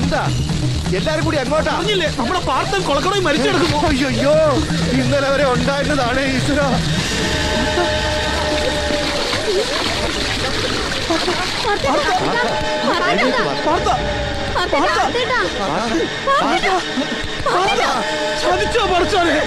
എന്താ എല്ലാരും കൂടി അങ്ങോട്ടാ? നമ്മുടെ പാർത്തൻ കൊളക്കടയിൽ മരിച്ചെടുക്കുന്നു. അയ്യോ, ഇന്നലെ വരെ ഉണ്ടായിരുന്നതാണ് ഈശ്വര. ചതിച്ചോ പറിച്ചോനെ?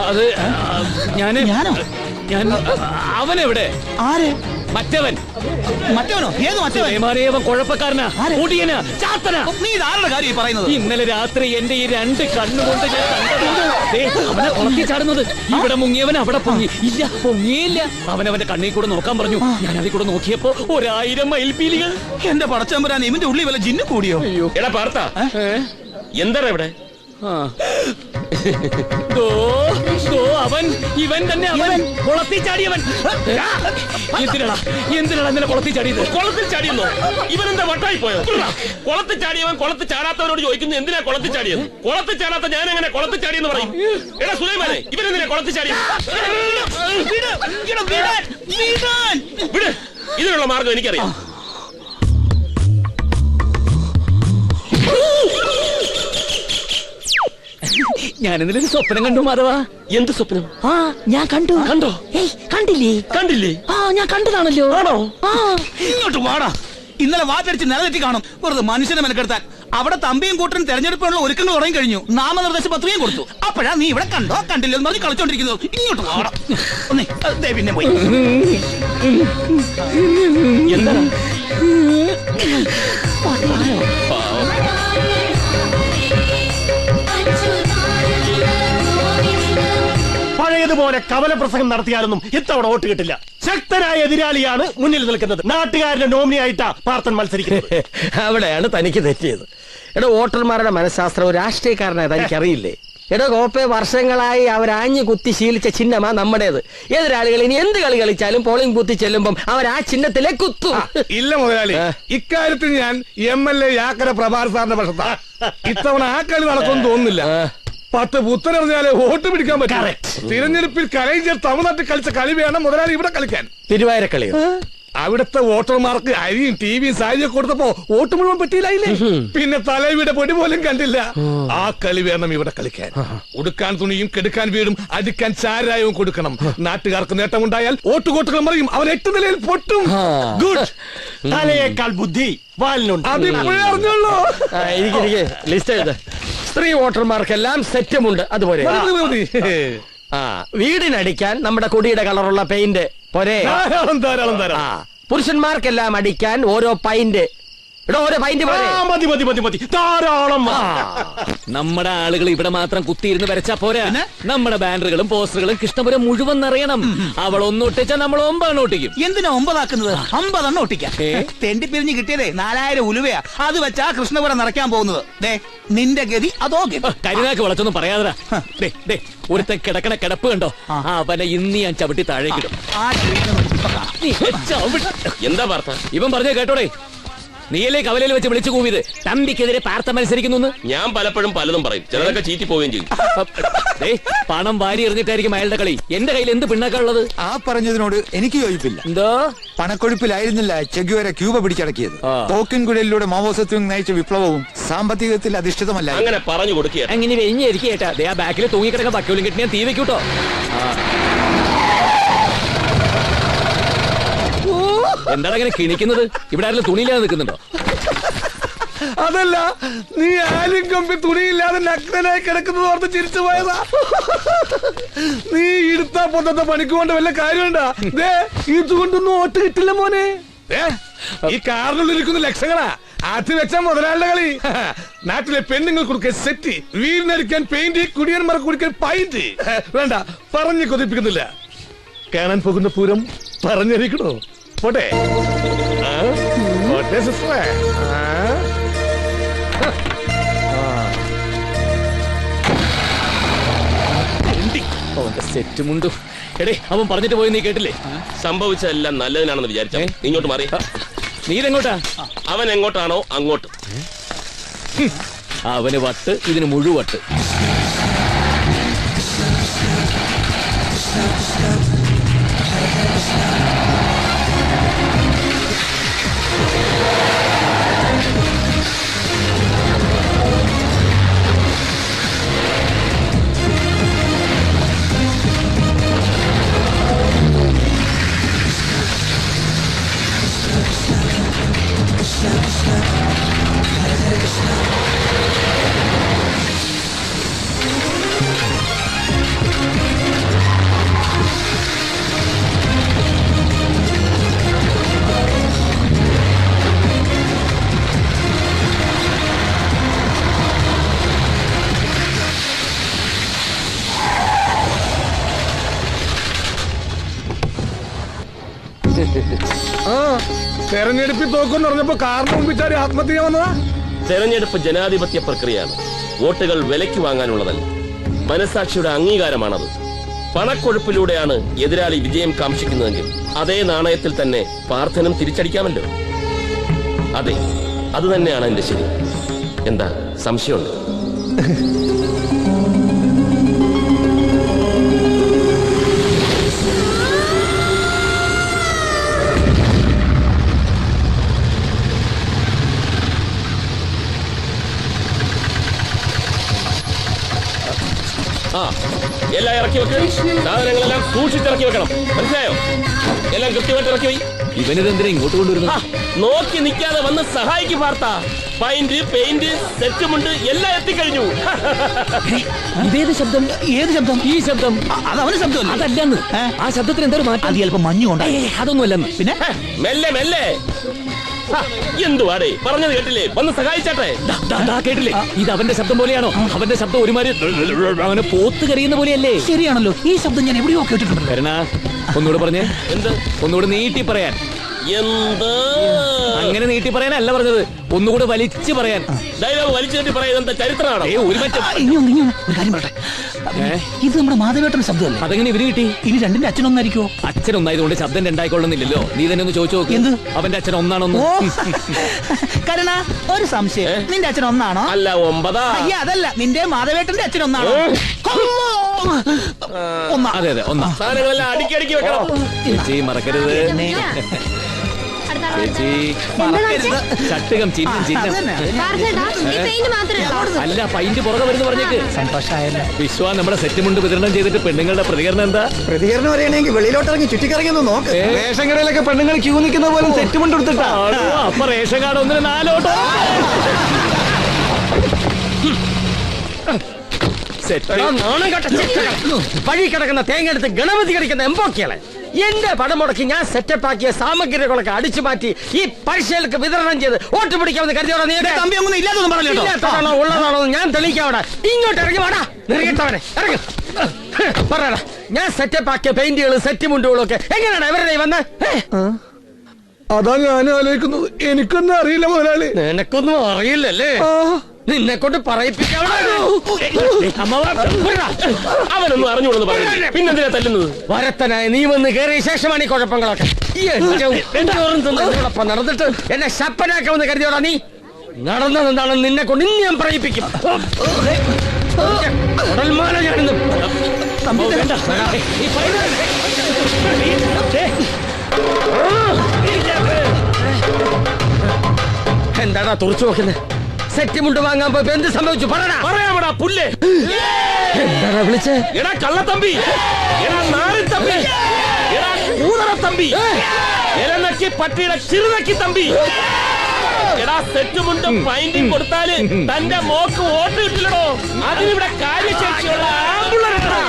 അത് ഞാനോ? അവനെവിടെ? ആരെ? മറ്റവൻ. മറ്റവനോ? ഏത് മറ്റവൻ? കുഴപ്പക്കാരനാ, മുടിയനാ, ചാത്തനാ. നീ ആരുടെ കാര്യം പറയുന്നത്? ഇന്നലെ രാത്രി എന്റെ ഈ 2 കണ്ണുകൊണ്ട് ഞാൻ കണ്ടത്. അവനെ കുളത്തി ചാടുന്നത്. ഇവിടെ മുങ്ങിയവൻ അവിടെ പൊങ്ങി. ഇല്ല, പൊങ്ങിയില്ല. അവനവന്റെ കണ്ണിൽ കൂടെ നോക്കാൻ പറഞ്ഞു. ഞാൻ അതിൽ കൂടെ നോക്കിയപ്പോ 1000 മയിൽപീലികൾ. എന്റെ പടച്ചമ്പരാൻ, ഇവന്റെ ഉള്ളിൽ വല്ല ജിന്നു കൂടിയോ? എടാ പാർത്ത, എന്താ ഇവിടെ? ഇവൻ തന്നെ, അവൻ കുളത്തി ചാടിയവൻ. എന്തിനാണ് ഇന്നലെ കുളത്തി ചാടിയത്? കുളത്തിൽ ചാടിയെന്നോ? ഇവനെന്താ വട്ടായി പോയോ? കുളത്തിൽ ചാടിയവൻ കുളത്തിൽ ചാടാത്തവരോട് ചോദിക്കുന്നു എന്തിനാ കുളത്തിൽ ചാടിയത്? കുളത്തിൽ ചാടാത്ത ഞാൻ എങ്ങനെ കുളത്തിൽ ചാടിയെന്ന് പറയും? എടാ സുലൈമാനെ, ഇവനെന്തിനാ കുളത്തിൽ ചാടിയത്? വിട്, ഇതിനുള്ള മാർഗം എനിക്കറിയാം. ഞാനിന്നലെ സ്വപ്നം കണ്ടു മാധവ. എന്ത് സ്വപ്നം? ഞാൻ കണ്ടു. കണ്ടോ? കണ്ടില്ലേ? ഞാൻ കണ്ടതാണല്ലോ. ആണോ? ഇങ്ങോട്ട് വാടാ. ഇന്നലെ വാറ്റടിച്ച് നിലതെറ്റി കാണും. വെറുതെ മനുഷ്യനെ മെനക്കെടുത്താൻ. അവിടെ തമ്പിയും കൂട്ടനും തെരഞ്ഞെടുപ്പിനുള്ള ഒരുക്കങ്ങൾ തുടങ്ങി കഴിഞ്ഞു. നാമനിർദ്ദേശ പത്രികയും കൊടുത്തു. അപ്പോഴാ നീ ഇവിടെ കണ്ടോ കണ്ടില്ലോ എന്ന് പറഞ്ഞ് കളിച്ചോണ്ടിരിക്കുന്നത്. ഇങ്ങോട്ട് വാടാ. പിന്നെ പോയി. എന്താണ്? പഴയതുപോലെ കവലപ്രസംഗം നടത്തിയാലൊന്നും ഇത്തവണ വോട്ട് കിട്ടില്ല. ശക്തനായ എതിരാളിയാണ് മുന്നിൽ നിൽക്കുന്നത്. നാട്ടുകാരുടെ നോമിനിയായിട്ടാ പാർത്തൻ മത്സരിക്കുന്നത്. അവിടെയാണ് തനിക്ക് തെറ്റിയത്. എടോ, വോട്ടർമാരുടെ മനഃശാസ്ത്രവും രാഷ്ട്രീയക്കാരനായത് തനിക്കറിയില്ലേ? എടോ കോപ്പെ, വർഷങ്ങളായി അവരാഞ്ഞു കുത്തി ശീലിച്ച ചിഹ്നമാ നമ്മുടേത്. എതിരാളികൾ ഇനി എന്ത് കളി കളിച്ചാലും പോളിംഗ് ബൂത്തിൽ ചെല്ലുമ്പം അവർ ആ ചിഹ്നത്തിലെ കുത്തും. ഇല്ല മുതലാളി, ഇക്കാര്യത്തിൽ ഞാൻ MLA യാക്കര പ്രഭാർ സാറിന്റെ പക്ഷത്താ. ഇത്തവണ ആ കളി നടക്കുമെന്ന് തോന്നുന്നില്ല. 10 പുത്തനെറിഞ്ഞാലേ വോട്ട് പിടിക്കാൻ പറ്റും. തിരഞ്ഞെടുപ്പിൽ കലൈഞ്ചർ തമിഴ്നാട്ടിൽ കളിച്ച കളി വേണം മുതലാളി ഇവിടെ കളിക്കാൻ. തിരുവാതിരക്കളി. അവിടുത്തെ വോട്ടർമാർക്ക് അരിയും ടിവിയും സാരിയും കൊടുത്തപ്പോ വോട്ട് മുഴുവൻ പറ്റിയില്ലായില്ലേ? പിന്നെ തലവിടെ പൊടി പോലും കണ്ടില്ല. ആ കളി വേണം ഇവിടെ കളിക്കാൻ. ഉടുക്കാൻ തുണിയും കെടുക്കാൻ വീടും അടിക്കാൻ ചാരായവും കൊടുക്കണം. നാട്ടുകാർക്ക് നേട്ടമുണ്ടായാൽ വോട്ടുകോട്ടുകൾ മറിയും. അവർ 8 നിലയിൽ പൊട്ടും. ഗുഡ്. തലയേക്കാൾ ബുദ്ധി വാലിനുണ്ട്. അതിപ്പോഴേ അറിഞ്ഞുള്ളൂ. ലിസ്റ്റ് എഴുത. സ്ത്രീ വോട്ടർമാർക്കെല്ലാം സെറ്റുമുണ്ട്. അതുപോലെ വീടിനടിക്കാൻ നമ്മുടെ കൊടിയുടെ കളറുള്ള പെയിന്റ് പോരെ. ധാരാളം. പുരുഷന്മാർക്കെല്ലാം അടിക്കാൻ ഓരോ പൈന്റ്. ഓരോ പൈന്റ് മതി ധാരാളം. നമ്മുടെ ആളുകൾ ഇവിടെ മാത്രം കുത്തിയിരുന്ന് വരച്ചാ പോരാ. നമ്മുടെ ബാനറുകളും പോസ്റ്ററുകളും കൃഷ്ണപുരം മുഴുവൻ നിറയണം. അവൾ ഒന്നൊട്ടിച്ചാൽ നമ്മൾ 9 ഒട്ടിക്കും. എന്തിനാ 9 ആക്കുന്നത്? 50 ഒട്ടിക്കാം. തെണ്ടി പിരിഞ്ഞ് കിട്ടിയതേ 4000 ഉലുവയാ. അത് വെച്ചാ കൃഷ്ണപുരം നിറയ്ക്കാൻ പോകുന്നത്. നിന്റെ ഗതി അതോ ഗതി. കരിനാക്ക് വളച്ചൊന്നും പറയാതെ ഒരുത്ത കിടക്കണ കിടപ്പ് കണ്ടോ? അവനെ ഇന്ന് ഞാൻ ചവിട്ടി താഴേക്കിടും. എന്താ വാർത്ത? ഇവൻ പറഞ്ഞ കേട്ടോടെ. നീയല്ലേ കവലയിൽ വെച്ച് വിളിച്ചു കൂവിയത് തമ്പിക്കെതിരെ പാർത്ത മത്സരിക്കുന്നു? ഞാൻ പലപ്പോഴും പലതും പറയും. ചിലതൊക്കെ ചീറ്റി പോവുകയും ചെയ്യും. പണം വാരി എറിഞ്ഞിട്ടായിരിക്കും അയാളുടെ കളി. എന്റെ കയ്യിൽ എന്ത് പിണ്ണാക്കുള്ളത്? ആ പറഞ്ഞതിനോട് എനിക്ക് യോജിപ്പില്ല. എന്തോ പണക്കൊഴുപ്പിലായിരുന്നില്ല ചെഗ്യുവേര ക്യൂബ പിടിച്ചടക്കിയത്. തോക്കിൻകുഴലിലൂടെ മാവോസത്വം നയിച്ച വിപ്ലവവും സാമ്പത്തികത്തിൽ അധിഷ്ഠിതമല്ല. അങ്ങനെ പറഞ്ഞു കൊടുക്കുക. അങ്ങനെ വെഞ്ഞിരിക്കും കേട്ടാ. ആ ബാക്കിൽ തൂങ്ങിക്കിടക്കാൻ വക്കോലും കിട്ടി ഞാൻ തീ വെക്കൂട്ടോ. എന്താണ് അങ്ങനെ കിണിക്കുന്നത്? ഇവിടെ ആരെങ്കിലും തുണിയില്ലാതെ നിൽക്കുന്നുണ്ടോ? അതല്ല, നീ ആലും കമ്പി തുണിയില്ലാതെ നഗ്നനായി കിടക്കുന്നത് ഓർത്ത് ചിരിച്ചു പോയതാ. നീ ഇടുത്താ പൊന്നത്തെ പണിക്ക് കൊണ്ട് വല്ല കാര്യമുണ്ടാ? ഇതുകൊണ്ടൊന്നും വോട്ട് കിട്ടില്ല മോനെ. ഈ കാറിനുള്ളിരിക്കുന്ന ലക്ഷങ്ങളാ. അത് വെച്ച മുതലാളുടെ കളി. നാട്ടിലെ പെണ്ണുങ്ങൾ കൊടുക്കാൻ സെറ്റ്, വീടിനടിക്കാൻ പെയിന്റ്, കുടിയന്മാർക്ക് കുടിക്കാൻ പൈന്റ്. വേണ്ട, പറഞ്ഞു കൊതിപ്പിക്കുന്നില്ല. കാണാൻ പോകുന്ന പൂരം പറഞ്ഞിരിക്കണോ? പോട്ടെ സിസ്റ്ററെ. സെറ്റ് മുണ്ടു. എടേ, അവൻ പറഞ്ഞിട്ട് പോയി നീ കേട്ടില്ലേ? സംഭവിച്ചതെല്ലാം നല്ലതിനാണെന്ന് വിചാരിച്ചാ ഇങ്ങോട്ട് മാറി. നീരെങ്ങോട്ടാ? അവൻ എങ്ങോട്ടാണോ അങ്ങോട്ട്. അവന് വട്ട്, ഇതിന് മുഴുവട്ട്. തെരഞ്ഞെടുപ്പിൽ തോക്കെന്ന് പറഞ്ഞപ്പോ കാറിന് മുമ്പിൽ ചാടി ആത്മഹത്യ ചെയ്യാൻ വന്നതാ. തെരഞ്ഞെടുപ്പ് ജനാധിപത്യ പ്രക്രിയയാണ്. വോട്ടുകൾ വിലയ്ക്ക് വാങ്ങാനുള്ളതല്ല, മനസാക്ഷിയുടെ അംഗീകാരമാണത്. പണക്കൊഴുപ്പിലൂടെയാണ് എതിരാളി വിജയം കാംക്ഷിക്കുന്നതെങ്കിൽ അതേ നാണയത്തിൽ തന്നെ പ്രാർത്ഥനം തിരിച്ചടിക്കാമല്ലോ. അതെ, അത് തന്നെയാണ് എന്റെ ശരി. എന്താ സംശയമുണ്ട്? ആ, എല്ലാം ഇറക്കി വെക്ക്. സാധനങ്ങളെല്ലാം സൂക്ഷിച്ചിറക്കി വെക്കണം, മനസ്സിലായോ? എല്ലാം കൃത്യമായിട്ട് ഇറക്കി വൈ. ഇവനിതെന്തിനാ ഇങ്ങോട്ട് കൊണ്ടുവരുന്നു? നോക്കി നിൽക്കാതെ വന്ന് സഹായിക്ക് വാർത്ത. പൈന്റ്, പെയിന്റ്, സെറ്റുമുണ്ട്, എല്ലാം എത്തിക്കഴിഞ്ഞു. ഇതേത് ശബ്ദം? ഏത് ശബ്ദം? ഈ ശബ്ദം. അത് അവന് ശബ്ദമല്ലേ? അതല്ലെന്ന്. ആ ശബ്ദത്തിന് എന്തൊരു മാറ്റം? അത് ചിലപ്പോ മഞ്ഞുകൊണ്ടാ. അതൊന്നുമല്ലെന്ന്. പിന്നെ മെല്ലെ മെല്ലെ. എന്തുവാടേ പറഞ്ഞത് കേട്ടില്ലേ? വന്ന് സഹായിച്ചാട്ടെ. കേട്ടില്ലേ? ഇത് അവന്റെ ശബ്ദം പോലെയാണോ? അവന്റെ ശബ്ദം ഒരുമാതിരി അവനെ പോത്ത് കരയുന്ന പോലെയല്ലേ? ശരിയാണല്ലോ, ഈ ശബ്ദം ഞാൻ എവിടെയോ കേട്ടിട്ടുണ്ട്. കരുണ, ഒന്നുകൂടെ പറഞ്ഞേ. എന്ത്? ഒന്നുകൂടെ നീട്ടി പറയാൻ. എന്ത്? അങ്ങനെ നീട്ടി പറയാനല്ല പറഞ്ഞത്, ഒന്നുകൂടെ വലിച്ചു പറയാൻ. ഡയലോഗ് വലിച്ചു കെട്ടി പറയുന്നത് ചരിത്രമാണോ? ഒരു മറ്റം. ഇനി ഒരു കാര്യം പറയട്ടെ. ഇത് നമ്മുടെ മാധവേട്ടൻ ശബ്ദമല്ലേ? അതെങ്ങനെ ഇവര് കിട്ടി? ഇനി രണ്ടിന്റെ അച്ഛനൊന്നായിരിക്കോ? അച്ഛൻ ഒന്നായതുകൊണ്ട് ശബ്ദം രണ്ടായിക്കൊള്ളുന്നില്ലല്ലോ. നീ തന്നെ ഒന്ന് ചോദിച്ചു നോക്ക്. എന്ത്? അവന്റെ അച്ഛൻ ഒന്നാണോന്ന്. കരുണ, ഒരു സംശയം. നിന്റെ അച്ഛൻ ഒന്നാണോ? അല്ല, 9. അയ്യ, അതല്ല, നിന്റെ മാധവേട്ടന്റെ അച്ഛൻ ഒന്നാണോ? ഒന്നാ. അതെ അതെ, ഒന്നാ. സാധനങ്ങളെല്ലാം അടുക്കി അടുക്കി വെക്കണം. ചേച്ചി മറക്കരുത്. ചേച്ചി ചട്ടുകം ചിഹ്നം ചിഹ്നം. അല്ല, പൈന്റ് പുറകെ വരുന്ന പറഞ്ഞേക്ക്. സന്തോഷായല്ലോ. വിശ്വ നമ്മുടെ സെറ്റ് മുണ്ട് വിതരണം ചെയ്തിട്ട് പെണ്ണുങ്ങളുടെ പ്രതികരണം എന്താ? പ്രതികരണം അറിയണമെങ്കിൽ വെളിയിലോട്ട് ഇറങ്ങി ചുറ്റിക്കറങ്ങി ഒന്ന് നോക്ക്. റേഷൻ കടയിലൊക്കെ പെണ്ണുങ്ങൾ ക്യൂ നിൽക്കുന്ന പോലെ സെറ്റ് കൊണ്ട് എടുത്തിട്ടാ. അപ്പൊ റേഷൻ കാർഡ് 1 4 ഓട്ടോ. വഴി കിടക്കുന്ന തേങ്ങ എടുത്ത് ഗണപതി കടിക്കുന്ന എംപോക്കിയാളെ എന്റെ പണം മുടക്കി ഞാൻ സെറ്റപ്പ് ആക്കിയ സാമഗ്രികളൊക്കെ അടിച്ചു മാറ്റി ഈ പരീക്ഷയിലേക്ക് വിതരണം ചെയ്ത് വോട്ട് പിടിക്കാമെന്ന് കരുതിയോടാ നീ? തമ്പി ഒന്നും ഇല്ലാതൊന്നും പറഞ്ഞോ. ഇല്ലാത്തതാണോ ഉള്ളതാണോ ഞാൻ തെളിയിക്കാവടാ. ഇങ്ങോട്ട് ഇറങ്ങി വാടാ, നിറകിട്ടവനെ ഇറങ്ങി പറയടാ. ഞാൻ സെറ്റപ്പ് ആക്കിയ പെയിന്റുകളും സെറ്റ് മുണ്ടുകളും ഒക്കെ എങ്ങനെയാണ് ഇവരുടെ വന്ന്? അതാ ഞാൻ ആലോചിക്കുന്നത്. എനിക്കൊന്നും അറിയില്ല മുതലാളി. നിനക്കൊന്നും അറിയില്ലല്ലേ? നിന്നെ കൊണ്ട് അവനൊന്നും അറിഞ്ഞുകൊണ്ടെന്ന് പറഞ്ഞു. പിന്നെന്തിനാ തല്ലുന്നത്? വരത്തനായ നീ വന്ന് കയറിയ ശേഷമാണ് ഈ കുഴപ്പങ്ങളൊക്കെ. എന്നോടൊപ്പം നടന്നിട്ട് എന്നെ ശപ്പനാക്കാമെന്ന് കരുതിയോടാ നീ? നടന്നത് എന്താണെന്ന് നിന്നെ കൊണ്ട് ഇന്ന് ഞാൻ പറയിപ്പിക്കും. ഞാനിന്ന് എന്താടാ തുറച്ചു നോക്കുന്നത്? സെറ്റ് മുണ്ട് വാങ്ങാൻ പോയപ്പോ എന്ത് സംഭവിച്ചു? പറയാമടാ പുല്ലേ. എന്താടാ വിളിച്ചേ? എടാ കള്ളത്തമ്പി, എടാ നാരിത്തമ്പി, എടാ കൂതറത്തമ്പി, എലനക്കി പട്ടിയുടെ ചിറുനക്കി തമ്പി. എടാ സെറ്റ് മുണ്ടും പൈന്റും കൊടുത്താല് തന്റെ മോക്ക് വോട്ട് കിട്ടില്ലടോ. അതിനിവിടെ കാര്യശേഷിയുള്ള ആമ്പിള്ളേരുണ്ടോ?